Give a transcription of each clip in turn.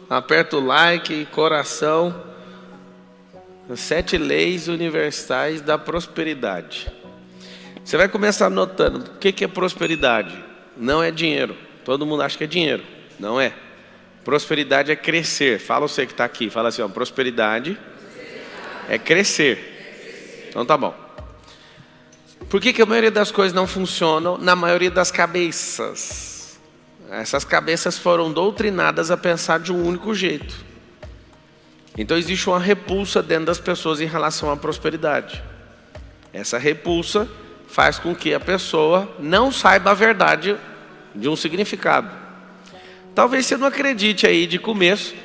Aperta o like, coração. 7 leis universais da prosperidade. Você vai começar anotando. O que é prosperidade? Não é dinheiro. Todo mundo acha que é dinheiro. Não é. Prosperidade é crescer. Fala você que está aqui. Fala assim, ó, prosperidade é crescer. Então tá bom. Por que a maioria das coisas não funcionam na maioria das cabeças? Essas cabeças foram doutrinadas a pensar de um único jeito. Então existe uma repulsa dentro das pessoas em relação à prosperidade. Essa repulsa faz com que a pessoa não saiba a verdade de um significado. Talvez você não acredite aí de começo,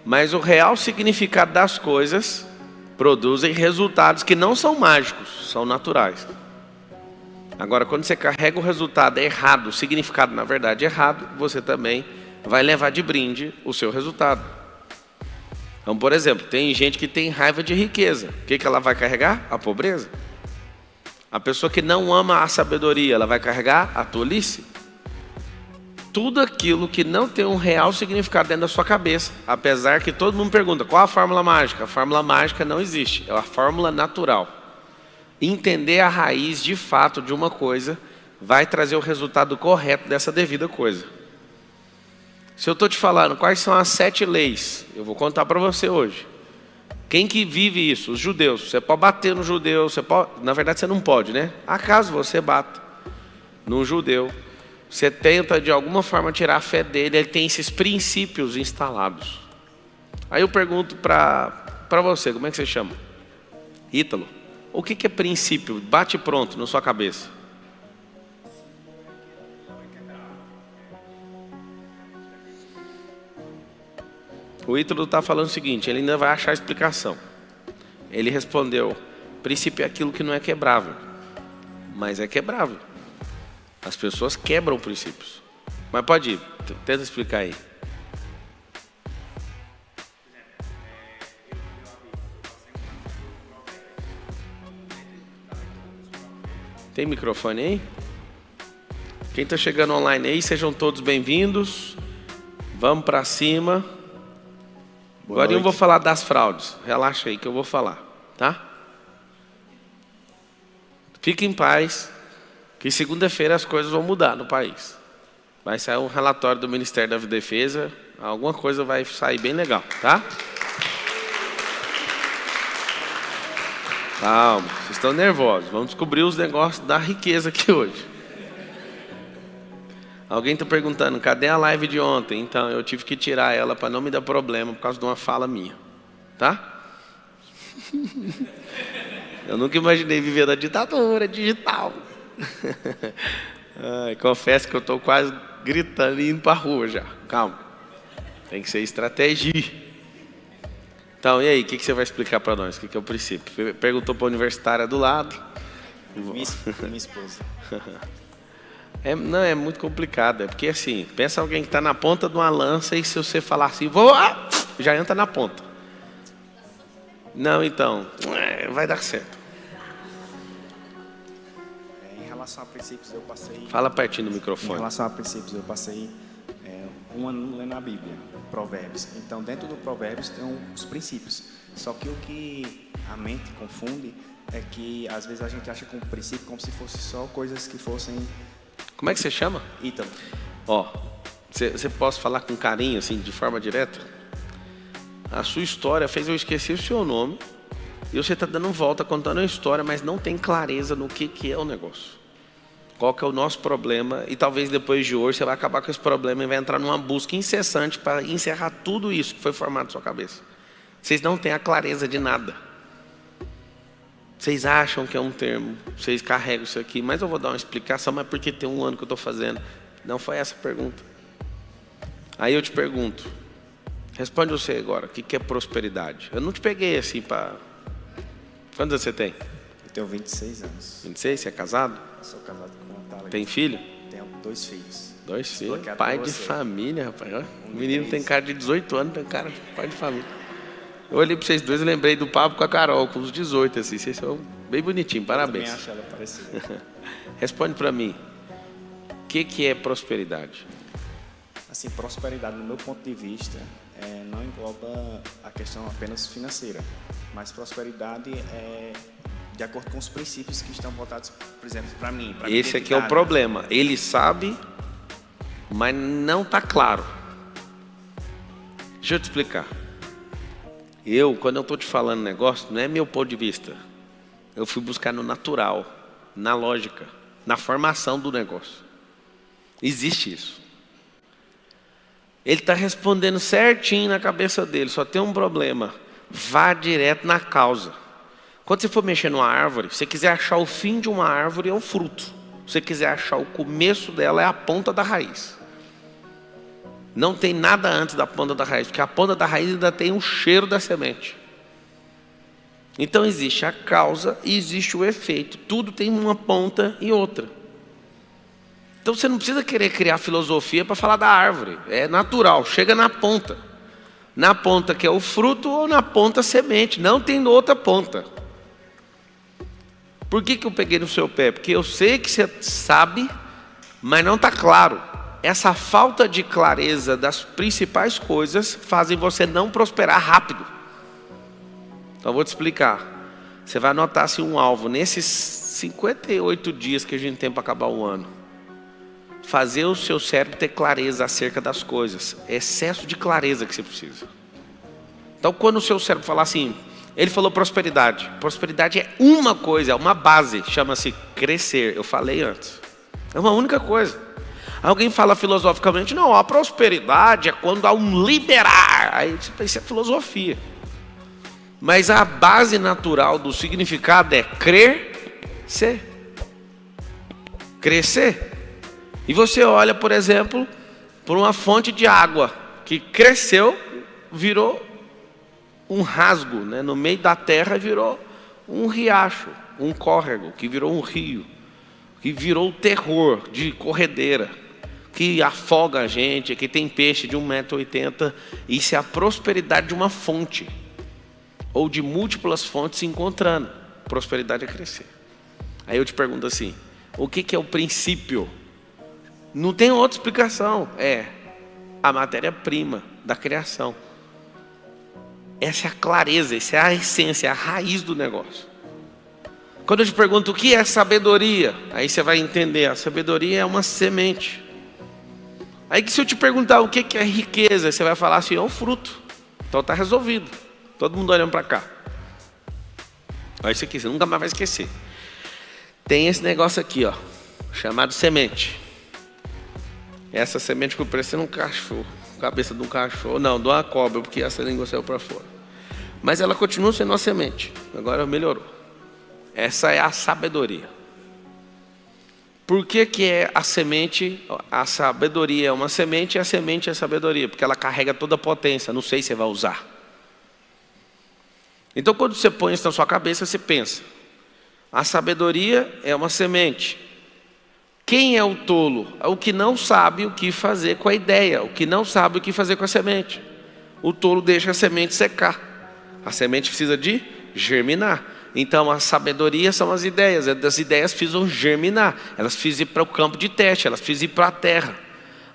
mas o real significado das coisas produzem resultados que não são mágicos, são naturais. Agora, quando você carrega o resultado errado, o significado na verdade errado, você também vai levar de brinde o seu resultado. Então, por exemplo, tem gente que tem raiva de riqueza. O que ela vai carregar? A pobreza. A pessoa que não ama a sabedoria, ela vai carregar a tolice. Tudo aquilo que não tem um real significado dentro da sua cabeça, apesar que todo mundo pergunta, qual a fórmula mágica? A fórmula mágica não existe, é a fórmula natural. Entender a raiz de fato de uma coisa vai trazer o resultado correto dessa devida coisa. Se eu estou te falando quais são as 7 leis, eu vou contar para você hoje. Quem que vive isso? Os judeus. Você pode bater no judeu, na verdade você não pode, né? Acaso você bata num judeu, você tenta de alguma forma tirar a fé dele, ele tem esses princípios instalados. Aí eu pergunto para você, como é que você chama? Ítalo. O que é princípio? Bate pronto na sua cabeça. O Ítalo está falando o seguinte, ele ainda vai achar a explicação. Ele respondeu, princípio é aquilo que não é quebrável, mas é quebrável. As pessoas quebram princípios. Mas pode ir, tenta explicar aí. Tem microfone aí? Quem está chegando online aí, sejam todos bem-vindos. Vamos para cima. Agora eu vou falar das fraudes. Relaxa aí que eu vou falar, tá? Fique em paz, que segunda-feira as coisas vão mudar no país. Vai sair um relatório do Ministério da Defesa, alguma coisa vai sair bem legal, tá? Calma, vocês estão nervosos. Vamos descobrir os negócios da riqueza aqui hoje. Alguém está perguntando, cadê a live de ontem? Então, eu tive que tirar ela para não me dar problema por causa de uma fala minha. Tá? Eu nunca imaginei viver da ditadura digital. Confesso que eu estou quase gritando e indo para a rua já. Calma. Tem que ser estratégia. Então, e aí, o que você vai explicar para nós? O que é o princípio? Perguntou para a universitária do lado. Minha esposa. Não, é muito complicado. É porque assim, pensa alguém que está na ponta de uma lança e se você falar assim, vou, já entra na ponta. Não, então, vai dar certo. Em relação a princípios, eu passei... Fala pertinho do microfone. Em relação a princípios, eu passei um ano lendo a Bíblia, Provérbios. Então, dentro do Provérbios tem os princípios. Só que o que a mente confunde é que, às vezes, a gente acha com o princípio como se fosse só coisas que fossem... Como é que você chama? Ítalo. Ó, você pode falar com carinho, assim, de forma direta? A sua história fez eu esquecer o seu nome e você está dando volta, contando uma história, mas não tem clareza no que é o negócio. Qual que é o nosso problema e talvez depois de hoje você vai acabar com esse problema e vai entrar numa busca incessante para encerrar tudo isso que foi formado na sua cabeça. Vocês não têm a clareza de nada. Vocês acham que é um termo, vocês carregam isso aqui, mas eu vou dar uma explicação, mas porque tem um ano que eu estou fazendo. Não foi essa a pergunta. Aí eu te pergunto, responde você agora, o que é prosperidade? Eu não te peguei assim para... Quantos anos você tem? Eu tenho 26 anos. 26? Você é casado? Eu sou casado com a Natália. Tem filho? Tenho 2 filhos. 2 filhos? Pai de família, rapaz. O menino tem cara de 18 anos, tem cara de pai de família. Eu olhei para vocês dois e lembrei do papo com a Carol, com os 18, assim. Vocês são bem bonitinhos, parabéns. Eu também acho ela parecida. Responde para mim. O que é prosperidade? Assim, prosperidade, no meu ponto de vista, não engloba a questão apenas financeira, mas prosperidade é de acordo com os princípios que estão botados, por exemplo, para mim. Esse aqui é o problema. Ele sabe, mas não está claro. Deixa eu te explicar. Quando eu estou te falando negócio, não é meu ponto de vista. Eu fui buscar no natural, na lógica, na formação do negócio. Existe isso. Ele está respondendo certinho na cabeça dele, só tem um problema. Vá direto na causa. Quando você for mexer numa árvore, se você quiser achar o fim de uma árvore, é o fruto. Se você quiser achar o começo dela, é a ponta da raiz. Não tem nada antes da ponta da raiz, porque a ponta da raiz ainda tem o cheiro da semente. Então existe a causa e existe o efeito. Tudo tem uma ponta e outra. Então você não precisa querer criar filosofia para falar da árvore. É natural, chega na ponta. Na ponta que é o fruto ou na ponta a semente. Não tem outra ponta. Por que eu peguei no seu pé? Porque eu sei que você sabe, mas não está claro. Essa falta de clareza das principais coisas fazem você não prosperar rápido. Então eu vou te explicar. Você vai anotar assim um alvo. Nesses 58 dias que a gente tem para acabar o ano. Fazer o seu cérebro ter clareza acerca das coisas. É excesso de clareza que você precisa. Então quando o seu cérebro falar assim... Ele falou prosperidade. Prosperidade é uma coisa, é uma base. Chama-se crescer. Eu falei antes. É uma única coisa. Alguém fala filosoficamente, não, a prosperidade é quando há um liberar. Aí isso é filosofia. Mas a base natural do significado é crescer. Crescer. E você olha, por exemplo, por uma fonte de água que cresceu, virou um rasgo, né? No meio da terra virou um riacho, um córrego, que virou um rio, que virou o terror de corredeira, que afoga a gente, que tem peixe de 1,80 m. Isso é a prosperidade de uma fonte, ou de múltiplas fontes se encontrando. Prosperidade é crescer. Aí eu te pergunto assim, o que é o princípio? Não tem outra explicação, é a matéria-prima da criação. Essa é a clareza, essa é a essência, a raiz do negócio. Quando eu te pergunto o que é sabedoria, aí você vai entender, a sabedoria é uma semente. Aí que se eu te perguntar o que é riqueza, você vai falar assim, é um fruto. Então está resolvido. Todo mundo olhando para cá. Olha isso aqui, você nunca mais vai esquecer. Tem esse negócio aqui, ó, chamado semente. Essa semente que parecendo um cachorro. Cabeça de um cachorro, não, de uma cobra, porque essa língua saiu para fora. Mas ela continua sendo uma semente. Agora melhorou. Essa é a sabedoria. Por que é a semente? A sabedoria é uma semente e a semente é a sabedoria, porque ela carrega toda a potência. Não sei se você vai usar. Então quando você põe isso na sua cabeça, você pensa, a sabedoria é uma semente. Quem é o tolo? É o que não sabe o que fazer com a ideia, o que não sabe o que fazer com a semente. O tolo deixa a semente secar. A semente precisa de germinar. Então a sabedoria são as ideias. As ideias precisam germinar. Elas precisam ir para o campo de teste, elas precisam ir para a terra.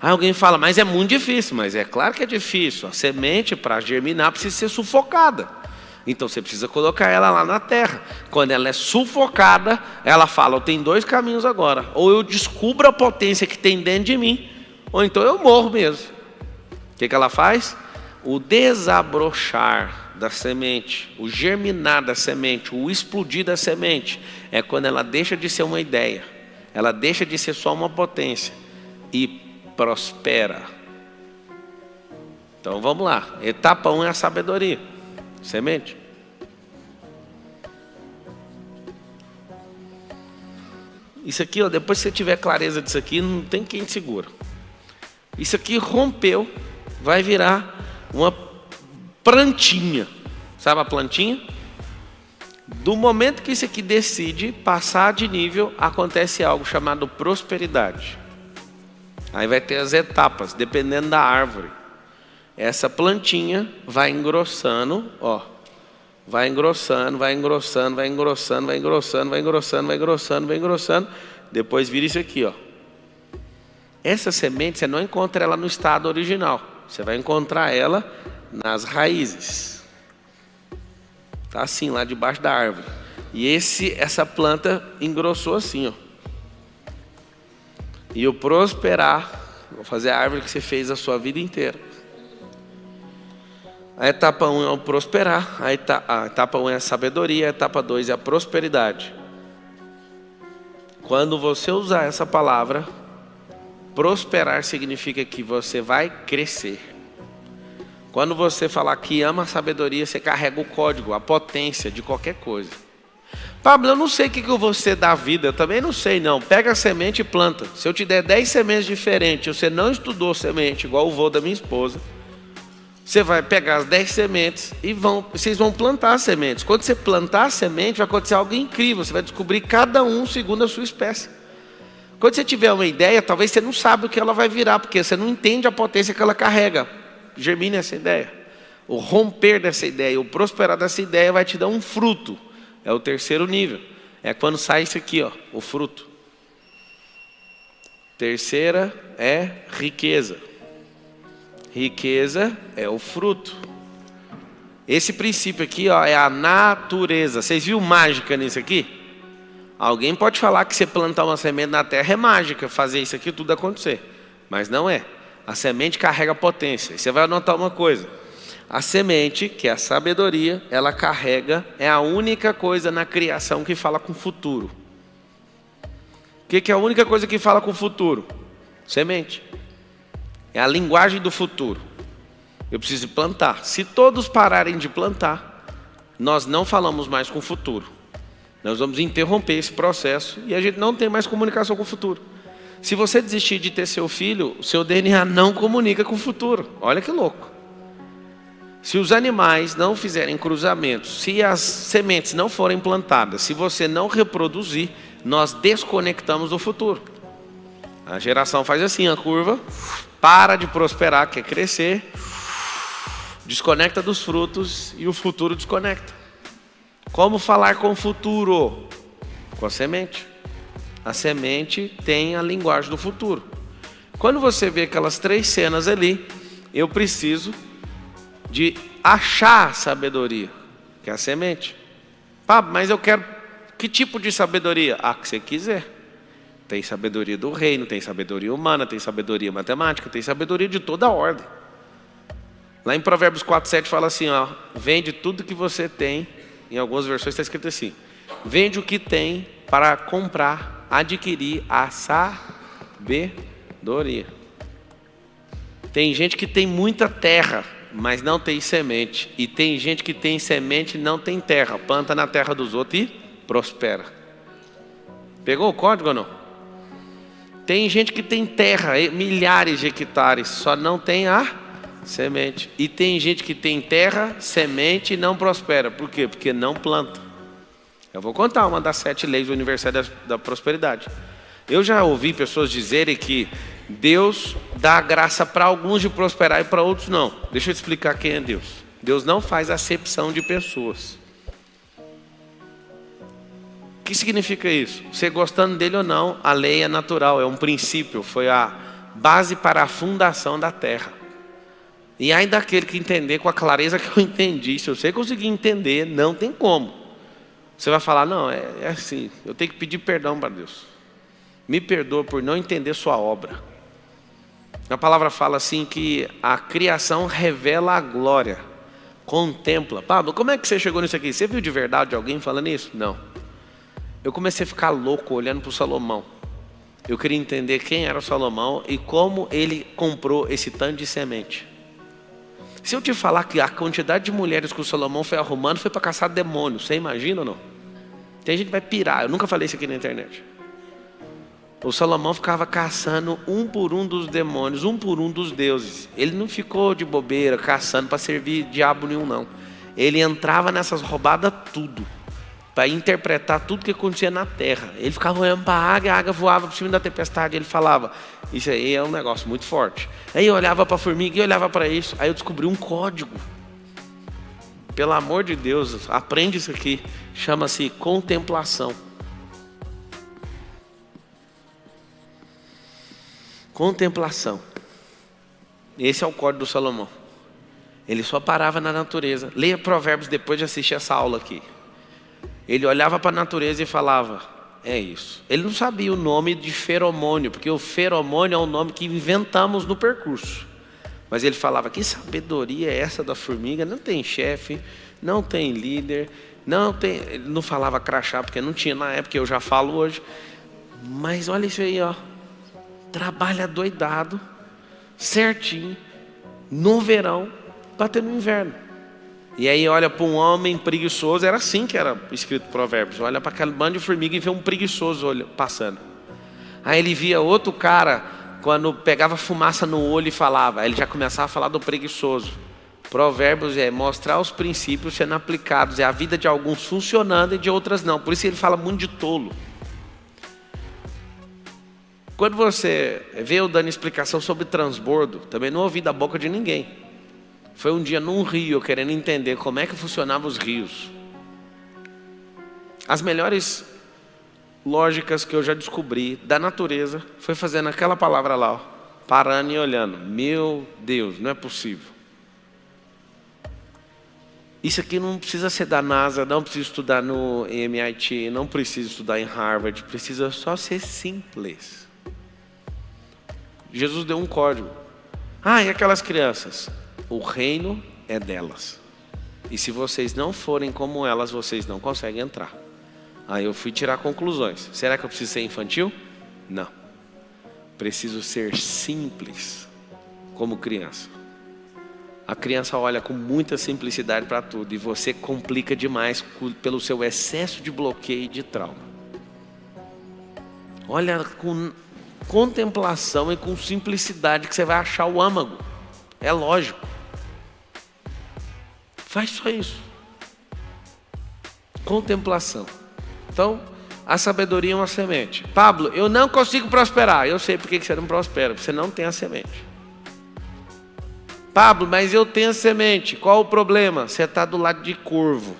Aí alguém fala, mas é muito difícil. Mas é claro que é difícil. A semente, para germinar, precisa ser sufocada. Então você precisa colocar ela lá na terra. Quando ela é sufocada, ela fala, eu tenho dois caminhos agora. Ou eu descubro a potência que tem dentro de mim, ou então eu morro mesmo. O que ela faz? O desabrochar da semente, o germinar da semente, o explodir da semente, é quando ela deixa de ser uma ideia. Ela deixa de ser só uma potência e prospera. Então vamos lá. Etapa 1 é a sabedoria. Semente. Isso aqui, ó, depois que você tiver clareza disso aqui, não tem quem te segura. Isso aqui rompeu, vai virar uma plantinha. Sabe a plantinha? Do momento que isso aqui decide passar de nível, acontece algo chamado prosperidade. Aí vai ter as etapas, dependendo da árvore. Essa plantinha vai engrossando, ó. Vai engrossando, vai engrossando, vai engrossando, vai engrossando, vai engrossando, vai engrossando, vai engrossando. Depois vira isso aqui, ó. Essa semente você não encontra ela no estado original. Você vai encontrar ela nas raízes. Tá assim, lá debaixo da árvore. E essa planta engrossou assim, ó. E o prosperar, vou fazer a árvore que você fez a sua vida inteira. A etapa 1 é o prosperar, a etapa 1 é a sabedoria, a etapa 2 é a prosperidade. Quando você usar essa palavra, prosperar significa que você vai crescer. Quando você falar que ama a sabedoria, você carrega o código, a potência de qualquer coisa. Pablo, eu não sei o que eu vou ser da vida, eu também não sei não. Pega a semente e planta. Se eu te der 10 sementes diferentes, você não estudou semente, igual o vô da minha esposa, você vai pegar as 10 sementes e vocês vão plantar as sementes. Quando você plantar a semente, vai acontecer algo incrível. Você vai descobrir cada um segundo a sua espécie. Quando você tiver uma ideia, talvez você não sabe o que ela vai virar, porque você não entende a potência que ela carrega. Germine essa ideia. O romper dessa ideia, o prosperar dessa ideia vai te dar um fruto. É o terceiro nível. É quando sai isso aqui, ó, o fruto. Terceira é riqueza. Riqueza é o fruto. Esse princípio aqui, ó, é a natureza. Vocês viram mágica nisso aqui? Alguém pode falar que você plantar uma semente na terra é mágica, fazer isso aqui tudo acontecer. Mas não é. A semente carrega potência. E você vai notar uma coisa. A semente, que é a sabedoria, ela carrega, é a única coisa na criação que fala com o futuro. O que é a única coisa que fala com o futuro? Semente. É a linguagem do futuro. Eu preciso plantar. Se todos pararem de plantar, nós não falamos mais com o futuro. Nós vamos interromper esse processo e a gente não tem mais comunicação com o futuro. Se você desistir de ter seu filho, o seu DNA não comunica com o futuro. Olha que louco. Se os animais não fizerem cruzamentos, se as sementes não forem plantadas, se você não reproduzir, nós desconectamos do futuro. A geração faz assim, a curva, para de prosperar, quer crescer, desconecta dos frutos e o futuro desconecta. Como falar com o futuro? Com a semente. A semente tem a linguagem do futuro. Quando você vê aquelas 3 cenas ali, eu preciso de achar sabedoria, que é a semente. Pablo, mas eu quero que tipo de sabedoria? A que você quiser. Tem sabedoria do reino, tem sabedoria humana, tem sabedoria matemática, tem sabedoria de toda a ordem. Lá em Provérbios 4:7 fala assim, ó, vende tudo que você tem. Em algumas versões está escrito assim, vende o que tem para comprar, adquirir a sabedoria. Tem gente que tem muita terra, mas não tem semente. E tem gente que tem semente e não tem terra. Planta na terra dos outros e prospera. Pegou o código ou não? Tem gente que tem terra, milhares de hectares, só não tem a semente. E tem gente que tem terra, semente e não prospera. Por quê? Porque não planta. Eu vou contar uma das 7 leis universais da prosperidade. Eu já ouvi pessoas dizerem que Deus dá graça para alguns de prosperar e para outros não. Deixa eu te explicar quem é Deus. Deus não faz acepção de pessoas. O que significa isso? Você gostando dele ou não, a lei é natural, é um princípio, foi a base para a fundação da terra. E ainda aquele que entender com a clareza que eu entendi, se você conseguir entender, não tem como. Você vai falar, não, é assim, eu tenho que pedir perdão para Deus. Me perdoa por não entender sua obra. A palavra fala assim que a criação revela a glória, contempla. Pablo, como é que você chegou nisso aqui? Você viu de verdade alguém falando isso? Não. Eu comecei a ficar louco olhando para o Salomão. Eu queria entender quem era o Salomão e como ele comprou esse tanto de semente. Se eu te falar que a quantidade de mulheres que o Salomão foi arrumando foi para caçar demônios, você imagina ou não? Tem gente que vai pirar, eu nunca falei isso aqui na internet. O Salomão ficava caçando um por um dos demônios, um por um dos deuses. Ele não ficou de bobeira caçando para servir diabo nenhum, não. Ele entrava nessas roubadas tudo, para interpretar tudo que acontecia na terra. Ele ficava olhando para a águia voava por cima da tempestade. Ele falava, isso aí é um negócio muito forte. Aí eu olhava para a formiga e olhava para isso. Aí eu descobri um código. Pelo amor de Deus, aprende isso aqui. Chama-se contemplação. Contemplação. Esse é o código do Salomão. Ele só parava na natureza. Leia Provérbios depois de assistir essa aula aqui. Ele olhava para a natureza e falava, é isso. Ele não sabia o nome de feromônio, porque o feromônio é um nome que inventamos no percurso. Mas ele falava, que sabedoria é essa da formiga? Não tem chefe, não tem líder, não tem... Ele não falava crachá, porque não tinha na época, eu já falo hoje. Mas olha isso aí, ó. Trabalha doidado, certinho, no verão, para ter no inverno. E aí olha para um homem preguiçoso, era assim que era escrito Provérbios. Olha para aquele bando de formiga e vê um preguiçoso passando. Aí ele via outro cara, quando pegava fumaça no olho e falava, aí ele já começava a falar do preguiçoso. Provérbios é mostrar os princípios sendo aplicados, é a vida de alguns funcionando e de outras não. Por isso ele fala muito de tolo. Quando você vê eu dando explicação sobre transbordo, também não ouvi da boca de ninguém. Foi um dia num rio, eu querendo entender como é que funcionavam os rios. As melhores lógicas que eu já descobri da natureza foi fazendo aquela palavra lá, ó, parando e olhando. Meu Deus, não é possível. Isso aqui não precisa ser da NASA, não precisa estudar no MIT, não precisa estudar em Harvard, precisa só ser simples. Jesus deu um código. E aquelas crianças? O reino é delas. E se vocês não forem como elas, vocês não conseguem entrar. Aí eu fui tirar conclusões. Será que eu preciso ser infantil? Não. Preciso ser simples, como criança. A criança olha com muita simplicidade para tudo. E você complica demais pelo seu excesso de bloqueio e de trauma. Olha com contemplação e com simplicidade que você vai achar o âmago. É lógico. Faz só isso. Contemplação. Então, a sabedoria é uma semente. Pablo, eu não consigo prosperar. Eu sei por que você não prospera. Você não tem a semente. Pablo, mas eu tenho a semente. Qual o problema? Você está do lado de corvo.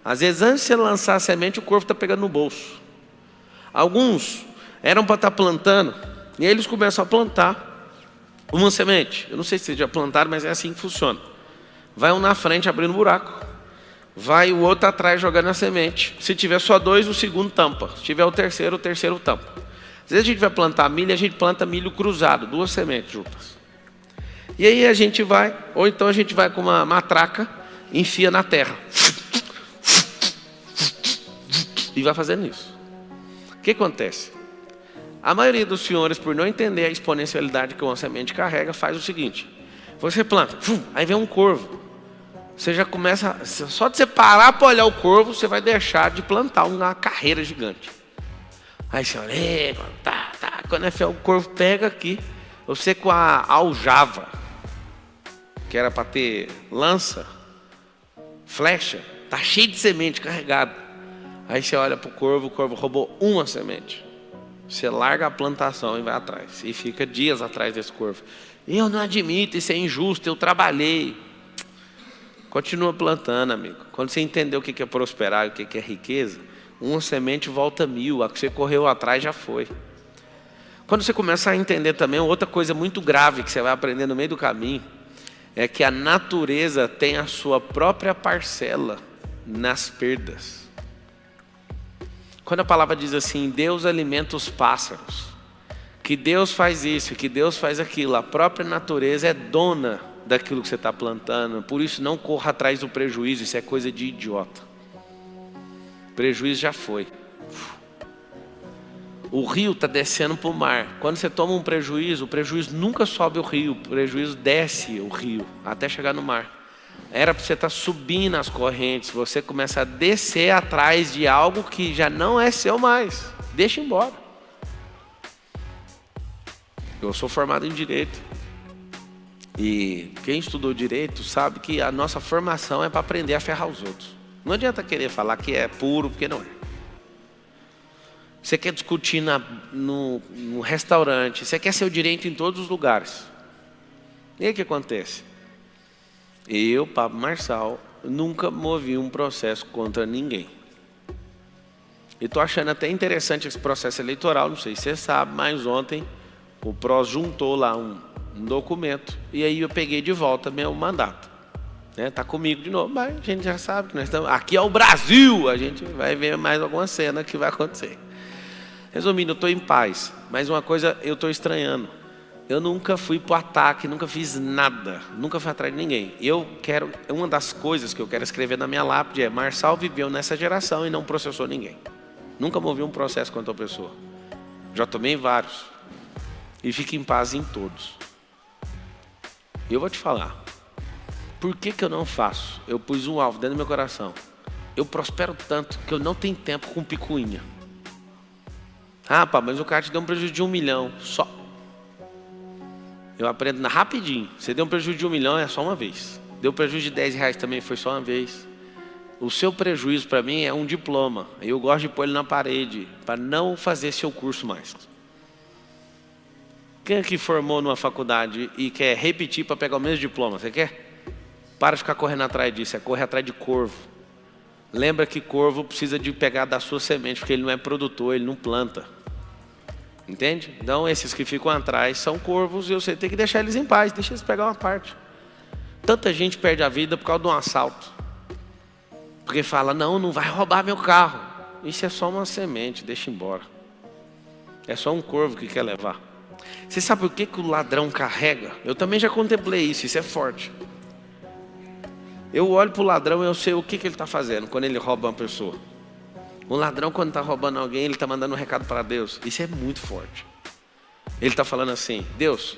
Às vezes, antes de você lançar a semente, o corvo está pegando no bolso. Alguns eram para estar plantando. E aí eles começam a plantar uma semente. Eu não sei se vocês já plantaram, mas é assim que funciona. Vai um na frente abrindo buraco. Vai o outro atrás jogando a semente. Se tiver só dois, o segundo tampa. Se tiver o terceiro tampa. Às vezes a gente vai plantar milho, a gente planta milho cruzado, 2 sementes juntas. E aí a gente vai, ou então a gente vai com uma matraca, enfia na terra. E vai fazendo isso. O que acontece? A maioria dos senhores, por não entender a exponencialidade que uma semente carrega, faz o seguinte. Você planta, aí vem um corvo. Você já começa, só de você parar para olhar o corvo, você vai deixar de plantar uma carreira gigante. Aí você olha, tá. Quando o corvo pega aqui, você com a aljava, que era para ter lança, flecha, tá cheio de semente carregada. Aí você olha para o corvo roubou uma semente. Você larga a plantação e vai atrás. E fica dias atrás desse corvo. Eu não admito, isso é injusto, eu trabalhei. Continua plantando, amigo. Quando você entender o que é prosperar e o que é riqueza, uma semente volta 1000, a que você correu atrás já foi. Quando você começar a entender também, outra coisa muito grave que você vai aprender no meio do caminho, é que a natureza tem a sua própria parcela nas perdas. Quando a palavra diz assim, Deus alimenta os pássaros, que Deus faz isso, que Deus faz aquilo, a própria natureza é dona daquilo que você está plantando. Por isso não corra atrás do prejuízo, isso é coisa de idiota. Prejuízo já foi. O rio está descendo para o mar. Quando você toma um prejuízo, o prejuízo nunca sobe o rio, o prejuízo desce o rio até chegar no mar. Era para você estar subindo as correntes, você começa a descer atrás de algo que já não é seu mais. Deixa embora. Eu sou formado em Direito. E quem estudou Direito sabe que a nossa formação é para aprender a ferrar os outros. Não adianta querer falar que é puro, porque não é. Você quer discutir no restaurante, você quer seu direito em todos os lugares. E aí o que acontece? Eu, Pablo Marçal, nunca movi um processo contra ninguém. E estou achando até interessante esse processo eleitoral, não sei se você sabe, mas ontem O PROS juntou lá um documento e aí eu peguei de volta meu mandato. Tá comigo de novo, mas a gente já sabe que nós estamos... Aqui é o Brasil, a gente vai ver mais alguma cena que vai acontecer. Resumindo, eu estou em paz, mas uma coisa eu estou estranhando. Eu nunca fui para o ataque, nunca fiz nada, nunca fui atrás de ninguém. Uma das coisas que eu quero escrever na minha lápide é: Marçal viveu nessa geração e não processou ninguém. Nunca movi um processo contra a pessoa. Já tomei vários. E fico em paz em todos. E eu vou te falar. Por que eu não faço? Eu pus um alvo dentro do meu coração. Eu prospero tanto que eu não tenho tempo com picuinha. Ah, pá, mas o cara te deu um prejuízo de 1 milhão. Só. Eu aprendo rapidinho. Você deu um prejuízo de 1 milhão, é só uma vez. Deu prejuízo de 10 reais também, foi só uma vez. O seu prejuízo para mim é um diploma. Eu gosto de pôr ele na parede, para não fazer seu curso mais. Quem aqui formou numa faculdade e quer repetir para pegar o mesmo diploma? Você quer? Para de ficar correndo atrás disso, é correr atrás de corvo. Lembra que corvo precisa de pegar da sua semente, porque ele não é produtor, ele não planta. Entende? Então esses que ficam atrás são corvos e você tem que deixar eles em paz, deixa eles pegar uma parte. Tanta gente perde a vida por causa de um assalto. Porque fala, não vai roubar meu carro. Isso é só uma semente, deixa embora. É só um corvo que quer levar. Você sabe por que o ladrão carrega? Eu também já contemplei isso é forte. Eu olho para o ladrão e eu sei o que ele está fazendo quando ele rouba uma pessoa. Um ladrão, quando está roubando alguém, ele está mandando um recado para Deus. Isso é muito forte. Ele está falando assim: Deus,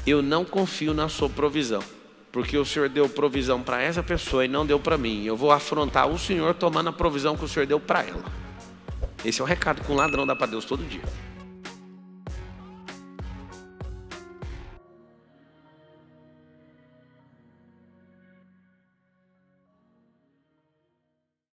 eu não confio na sua provisão, porque o Senhor deu provisão para essa pessoa e não deu para mim. Eu vou afrontar o Senhor tomando a provisão que o Senhor deu para ela. Esse é o recado que um ladrão dá para Deus todo dia.